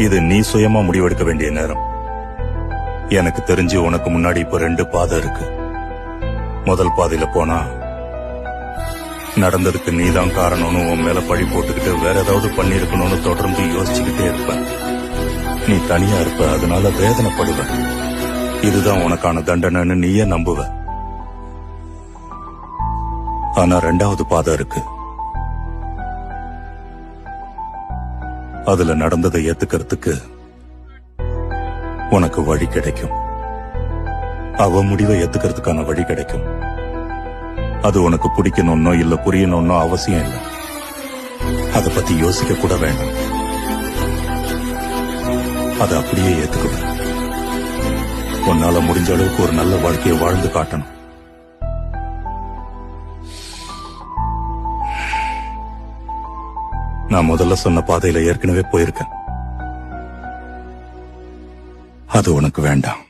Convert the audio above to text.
இது நீ சுயமா முடிவெடுக்க வேண்டிய நேரம். எனக்கு தெரிஞ்சு உனக்கு முன்னாடி இப்ப 2 பாதை இருக்கு. முதல் பாதையில போனா நடந்ததுக்கு நீதான் காரணம்னு உன் மேல பழி போட்டுக்கிட்டு வேற ஏதாவது பண்ணிருக்கணும்னு தொடர்ந்து யோசிச்சுக்கிட்டே இருப்ப. நீ தனியா இருப்ப, அதனால வேதனைப்படுவ. இதுதான் உனக்கான தண்டனைன்னு நீயே நம்புவ. ஆனா 2வது பாதை இருக்கு. அதுல நடந்ததை ஏத்துக்கிறதுக்கு உனக்கு வழி கிடைக்கும். அவ முடிவை ஏத்துக்கிறதுக்கான வழி கிடைக்கும். அது உனக்கு பிடிக்கணும்னோ இல்ல புரியணும்னோ அவசியம் இல்லை. அத பத்தி யோசிக்க கூட வேண்டாம். அதை அப்படியே ஏத்துக்குவேன். உன்னால முடிஞ்ச அளவுக்கு ஒரு நல்ல வாழ்க்கையை வாழ்ந்து காட்டணும். நான் முதல்ல சொன்ன பாதையில ஏற்கனவே போயிருக்கேன். அது உனக்கு வேண்டாம்.